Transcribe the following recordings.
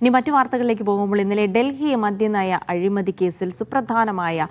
ഇനി മറ്റു വാർത്തകളിലേക്ക് പോകുമ്പോൾ ഇന്നലെ ഡൽഹി മദ്യനയ അഴിമതി കേസിൽ സുപ്രധാനമായ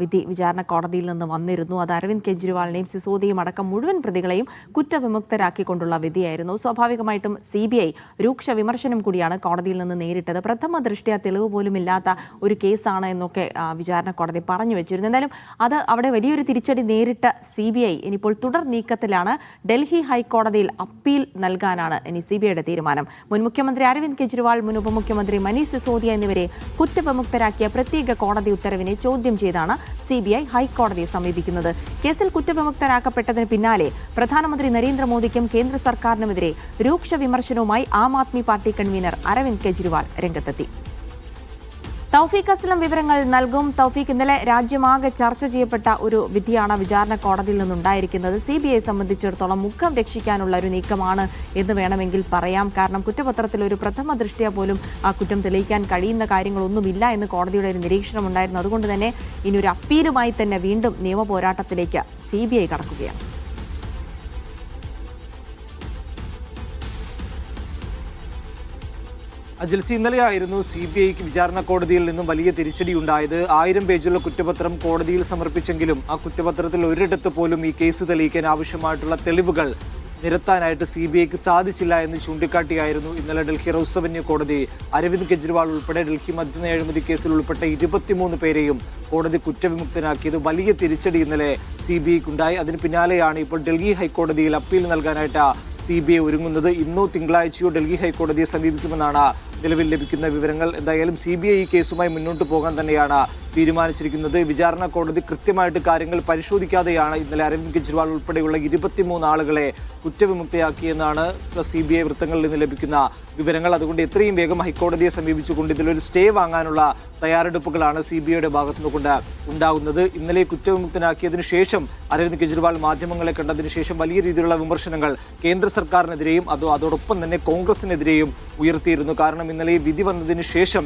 വിധി വിചാരണ കോടതിയിൽ നിന്ന് വന്നിരുന്നു. അത് അരവിന്ദ് കെജ്രിവാളിനെയും സിസോദിയും അടക്കം മുഴുവൻ പ്രതികളെയും കുറ്റവിമുക്തരാക്കിക്കൊണ്ടുള്ള വിധിയായിരുന്നു. സ്വാഭാവികമായിട്ടും CBI രൂക്ഷ വിമർശനം കൂടിയാണ് കോടതിയിൽ നിന്ന് നേരിട്ടത്. പ്രഥമ ദൃഷ്ട്യാ തെളിവ് പോലും ഇല്ലാത്ത ഒരു കേസാണ് എന്നൊക്കെ വിചാരണ കോടതി പറഞ്ഞു വെച്ചിരുന്നു. എന്തായാലും അത് അവിടെ വലിയൊരു തിരിച്ചടി നേരിട്ട CBI ഇനിയിപ്പോൾ തുടർ നീക്കത്തിലാണ്. ഡൽഹി ഹൈക്കോടതിയിൽ അപ്പീൽ നൽകാനാണ് ഇനി CBIയുടെ തീരുമാനം. മുൻ മുഖ്യമന്ത്രി അരവിന്ദ് കെജ്രിവാൾ, മുൻ ഉപമുഖ്യമന്ത്രി മനീഷ് സിസോദിയ എന്നിവരെ കുറ്റവിമുക്തരാക്കിയ പ്രത്യേക കോടതി ഉത്തരവിനെ ചോദ്യം ചെയ്താണ് CBI ഹൈക്കോടതിയെ സമീപിക്കുന്നത്. കേസിൽ കുറ്റവിമുക്തരാക്കപ്പെട്ടതിന് പിന്നാലെ പ്രധാനമന്ത്രി നരേന്ദ്രമോദിക്കും കേന്ദ്ര സർക്കാരിനുമെതിരെ രൂക്ഷ വിമർശനവുമായി ആം ആദ്മി പാർട്ടി കൺവീനർ അരവിന്ദ് കെജ്രിവാൾ രംഗത്തെത്തി. തൗഫീഖ് അസ്ലം വിവരങ്ങൾ നൽകും. തൗഫീഖ്, ഇന്നലെ രാജ്യമാകെ ചർച്ച ചെയ്യപ്പെട്ട ഒരു വിധിയാണ് വിചാരണ കോടതിയിൽ നിന്നുണ്ടായിരിക്കുന്നത്. CBI സംബന്ധിച്ചിടത്തോളം മുഖം രക്ഷിക്കാനുള്ള ഒരു നീക്കമാണ് എന്ന് വേണമെങ്കിൽ പറയാം. കാരണം കുറ്റപത്രത്തിൽ ഒരു പ്രഥമ ദൃഷ്ട്യാ പോലും ആ കുറ്റം തെളിയിക്കാൻ കഴിയുന്ന കാര്യങ്ങളൊന്നുമില്ല എന്ന് കോടതിയുടെ ഒരു നിരീക്ഷണമുണ്ടായിരുന്നു. അതുകൊണ്ട് തന്നെ ഇനി ഒരു അപ്പീലുമായി തന്നെ വീണ്ടും നിയമ പോരാട്ടത്തിലേക്ക് CBI കടക്കുകയാണ്. ജിൽസി, ഇന്നലെയായിരുന്നു CBIക്ക് വിചാരണ കോടതിയിൽ നിന്നും വലിയ തിരിച്ചടി ഉണ്ടായത്. 1000 പേജുള്ള കുറ്റപത്രം കോടതിയിൽ സമർപ്പിച്ചെങ്കിലും ആ കുറ്റപത്രത്തിൽ ഒരിടത്ത് പോലും ഈ കേസ് തെളിയിക്കാൻ ആവശ്യമായിട്ടുള്ള തെളിവുകൾ നിരത്താനായിട്ട് CBIക്ക് സാധിച്ചില്ല എന്ന് ചൂണ്ടിക്കാട്ടിയായിരുന്നു ഇന്നലെ ഡൽഹി റൌസ് അവന്യൂ കോടതി അരവിന്ദ് കെജ്രിവാൾ ഉൾപ്പെടെ ഡൽഹി മദ്യനയ അഴിമതി കേസിൽ ഉൾപ്പെട്ട 23 പേരെയും കോടതി കുറ്റവിമുക്തനാക്കിയത്. വലിയ തിരിച്ചടി ഇന്നലെ CBIക്കുണ്ടായി. അതിന് പിന്നാലെയാണ് ഇപ്പോൾ ഡൽഹി ഹൈക്കോടതിയിൽ അപ്പീൽ നൽകാനായിട്ട് CBI ഒരുങ്ങുന്നത്. ഇന്നോ തിങ്കളാഴ്ചയോ ഡൽഹി ഹൈക്കോടതിയെ സമീപിക്കുമെന്നാണ് നിലവിൽ ലഭിക്കുന്ന വിവരങ്ങൾ. എന്തായാലും CBI ഈ കേസുമായി മുന്നോട്ട് പോകാൻ തന്നെയാണ് തീരുമാനിച്ചിരിക്കുന്നത്. വിചാരണ കോടതി കൃത്യമായിട്ട് കാര്യങ്ങൾ പരിശോധിക്കാതെയാണ് ഇന്നലെ അരവിന്ദ് കെജ്രിവാൾ ഉൾപ്പെടെയുള്ള 23 ആളുകളെ കുറ്റവിമുക്തയാക്കിയെന്നാണ് CBI വൃത്തങ്ങളിൽ നിന്ന് ലഭിക്കുന്ന വിവരങ്ങൾ. അതുകൊണ്ട് എത്രയും വേഗം ഹൈക്കോടതിയെ സമീപിച്ചുകൊണ്ട് ഇതിലൊരു സ്റ്റേ വാങ്ങാനുള്ള തയ്യാറെടുപ്പുകളാണ് CBIയുടെ ഭാഗത്തുനിന്നുകൊണ്ട് ഉണ്ടാകുന്നത്. ഇന്നലെ കുറ്റവിമുക്തനാക്കിയതിനു ശേഷം അരവിന്ദ് കെജ്രിവാൾ മാധ്യമങ്ങളെ കണ്ടതിനു ശേഷം വലിയ രീതിയിലുള്ള വിമർശനങ്ങൾ കേന്ദ്ര സർക്കാരിനെതിരെയും അതോടൊപ്പം തന്നെ കോൺഗ്രസിനെതിരെയും ഉയർത്തിയിരുന്നു. കാരണം ഇന്നലെ വിധി വന്നതിന് ശേഷം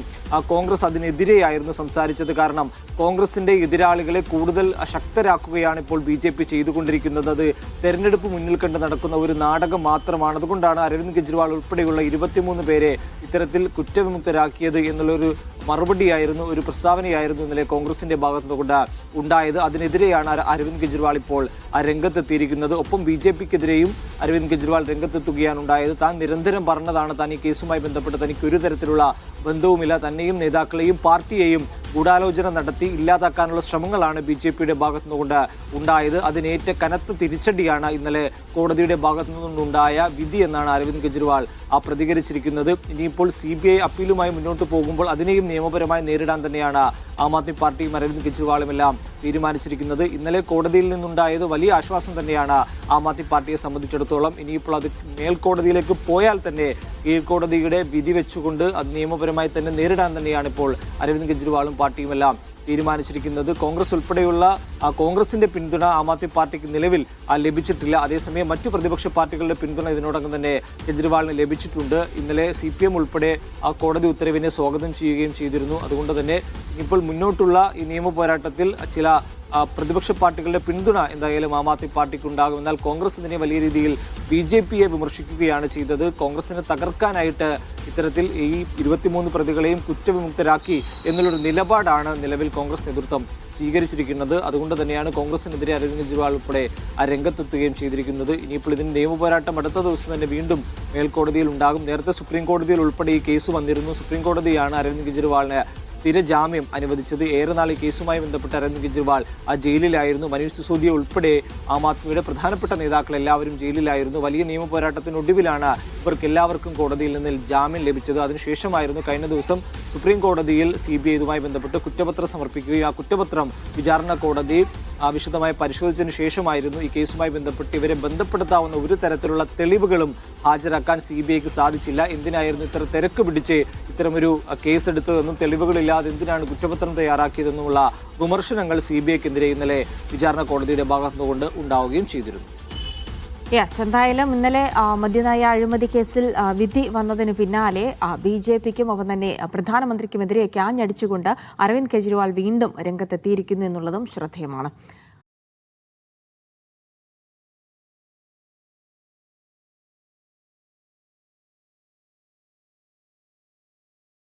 കോൺഗ്രസ് അതിനെതിരെയായിരുന്നു സംസാരിച്ചത്. കാരണം കോൺഗ്രസിന്റെ എതിരാളികളെ കൂടുതൽ ശക്തരാക്കുകയാണ് ഇപ്പോൾ BJP ചെയ്തുകൊണ്ടിരിക്കുന്നത്. അത് തെരഞ്ഞെടുപ്പ് മുന്നിൽ കണ്ട് നടക്കുന്ന ഒരു നാടകം മാത്രമാണ്. അതുകൊണ്ടാണ് അരവിന്ദ് കെജ്രിവാൾ ഉൾപ്പെടെയുള്ള 23 പേരെ ഇത്തരത്തിൽ കുറ്റവിമുക്തരാക്കിയത് എന്നുള്ളൊരു മറുപടിയായിരുന്നു, ഒരു പ്രസ്താവനയായിരുന്നു ഇന്നലെ കോൺഗ്രസിന്റെ ഭാഗത്തുനിന്നുകൊണ്ട് ഉണ്ടായത്. അതിനെതിരെയാണ് അരവിന്ദ് കെജ്രിവാൾ ഇപ്പോൾ രംഗത്തെത്തിയിരിക്കുന്നത്. ഒപ്പം BJPക്കെതിരെയും അരവിന്ദ് കെജ്രിവാൾ രംഗത്തെത്തുകയാണ് ഉണ്ടായത്. താൻ നിരന്തരം പറഞ്ഞതാണ് താൻ ഈ കേസുമായി ബന്ധപ്പെട്ട് തനിക്ക് ഒരു തരത്തിലുള്ള ബന്ധവുമില്ല, തന്നെയും നേതാക്കളെയും പാർട്ടിയെയും ഗൂഢാലോചന നടത്തി ഇല്ലാതാക്കാനുള്ള ശ്രമങ്ങളാണ് BJPയുടെ ഭാഗത്തുനിന്നുകൊണ്ട് ഉണ്ടായത്. അതിനേറ്റ കനത്ത തിരിച്ചടിയാണ് ഇന്നലെ കോടതിയുടെ ഭാഗത്തു നിന്നുണ്ടായ വിധി എന്നാണ് അരവിന്ദ് കെജ്രിവാൾ പ്രതികരിച്ചിരിക്കുന്നത്. ഇനിയിപ്പോൾ CBI അപ്പീലുമായി മുന്നോട്ട് പോകുമ്പോൾ അതിനെയും നിയമപരമായി നേരിടാൻ തന്നെയാണ് ആം ആദ്മി പാർട്ടിയും അരവിന്ദ് കെജ്രിവാളും എല്ലാം തീരുമാനിച്ചിരിക്കുന്നത്. ഇന്നലെ കോടതിയിൽ നിന്നുണ്ടായത് വലിയ ആശ്വാസം തന്നെയാണ് ആം ആദ്മി പാർട്ടിയെ സംബന്ധിച്ചിടത്തോളം. ഇനിയിപ്പോൾ അത് മേൽക്കോടതിയിലേക്ക് പോയാൽ തന്നെ കീഴ്ക്കോടതിയുടെ വിധി വെച്ചുകൊണ്ട് അത് നിയമപരമായി തന്നെ നേരിടാൻ തന്നെയാണ് ഇപ്പോൾ അരവിന്ദ് കെജ്രിവാളും പാർട്ടിയുമെല്ലാം തീരുമാനിച്ചിരിക്കുന്നത്. കോൺഗ്രസ് ഉൾപ്പെടെയുള്ള കോൺഗ്രസിന്റെ പിന്തുണ ആം ആദ്മി പാർട്ടിക്ക് നിലവിൽ ലഭിച്ചിട്ടില്ല. അതേസമയം മറ്റു പ്രതിപക്ഷ പാർട്ടികളുടെ പിന്തുണ ഇതിനോടകം തന്നെ കെജ്രിവാളിന് ലഭിച്ചിട്ടുണ്ട്. ഇന്നലെ CPM ഉൾപ്പെടെ ആ കോടതി ഉത്തരവിനെ സ്വാഗതം ചെയ്യുകയും ചെയ്തിരുന്നു. അതുകൊണ്ട് തന്നെ ഇപ്പോൾ മുന്നോട്ടുള്ള ഈ നിയമ പോരാട്ടത്തിൽ ചില പ്രതിപക്ഷ പാർട്ടികളുടെ പിന്തുണ എന്തായാലും ആം ആദ്മി പാർട്ടിക്ക് ഉണ്ടാകും. എന്നാൽ കോൺഗ്രസ് ഇതിനെ വലിയ രീതിയിൽ BJPയെ വിമർശിക്കുകയാണ് ചെയ്തത്. കോൺഗ്രസിനെ തകർക്കാനായിട്ട് ഇത്തരത്തിൽ ഈ 23 പ്രതികളെയും കുറ്റവിമുക്തരാക്കി എന്നുള്ളൊരു നിലപാടാണ് നിലവിൽ കോൺഗ്രസ് നേതൃത്വം സ്വീകരിച്ചിരിക്കുന്നത്. അതുകൊണ്ട് തന്നെയാണ് കോൺഗ്രസിനെതിരെ അരവിന്ദ് കെജ്രിവാൾ ഉൾപ്പെടെ രംഗത്തെത്തുകയും ചെയ്തിരിക്കുന്നത്. ഇനിയിപ്പോൾ ഇതിന് നിയമപോരാട്ടം അടുത്ത ദിവസം തന്നെ വീണ്ടും മേൽക്കോടതിയിൽ ഉണ്ടാകും. നേരത്തെ സുപ്രീം കോടതിയിൽ ഉൾപ്പെടെ ഈ കേസ് വന്നിരുന്നു. സുപ്രീം കോടതിയാണ് അരവിന്ദ് കെജ്രിവാളിന് സ്ഥിര ജാമ്യം അനുവദിച്ചത്. ഏറെ നാൾ ഈ കേസുമായി ബന്ധപ്പെട്ട് അരവിന്ദ് കെജ്രിവാൾ ജയിലിലായിരുന്നു. മനീഷ് സിസോദിയ ഉൾപ്പെടെ ആം ആദ്മിയുടെ പ്രധാനപ്പെട്ട നേതാക്കൾ എല്ലാവരും ജയിലിലായിരുന്നു. വലിയ നിയമ പോരാട്ടത്തിനൊടുവിലാണ് ഇവർക്ക് എല്ലാവർക്കും കോടതിയിൽ നിന്ന് ജാമ്യം ലഭിച്ചത്. അതിനുശേഷമായിരുന്നു കഴിഞ്ഞ ദിവസം സുപ്രീം കോടതിയിൽ CBI ഇതുമായി ബന്ധപ്പെട്ട് കുറ്റപത്രം സമർപ്പിക്കുകയും ആ കുറ്റപത്രം വിചാരണ കോടതി വിശദമായി പരിശോധിച്ചതിനു ശേഷമായിരുന്നു ഈ കേസുമായി ബന്ധപ്പെട്ട് ഇവരെ ബന്ധപ്പെടുത്താവുന്ന ഒരു തരത്തിലുള്ള തെളിവുകളും ഹാജരാക്കാൻ CBIക്ക് സാധിച്ചില്ല. എന്തിനായിരുന്നു ഇത്ര തിരക്ക് പിടിച്ച് ഇത്തരമൊരു കേസെടുത്തതെന്നും തെളിവുകളില്ലാതെ എന്തിനാണ് കുറ്റപത്രം തയ്യാറാക്കിയതെന്നുമുള്ള വിമർശനങ്ങൾ CBIക്കെതിരെ ഇന്നലെ വിചാരണ കോടതിയുടെ ഭാഗത്തുനിന്നുകൊണ്ട് ഉണ്ടാവുകയും ചെയ്തിരുന്നു. എന്തായാലും ഇന്നലെ മദ്യനയ അഴിമതി കേസിൽ വിധി വന്നതിന് പിന്നാലെ BJPക്കും ഒപ്പം തന്നെ പ്രധാനമന്ത്രിക്കുമെതിരെയൊക്കെ ആഞ്ഞടിച്ചുകൊണ്ട് അരവിന്ദ് കെജ്രിവാൾ വീണ്ടും രംഗത്തെത്തിയിരിക്കുന്നു എന്നുള്ളതും ശ്രദ്ധേയമാണ്.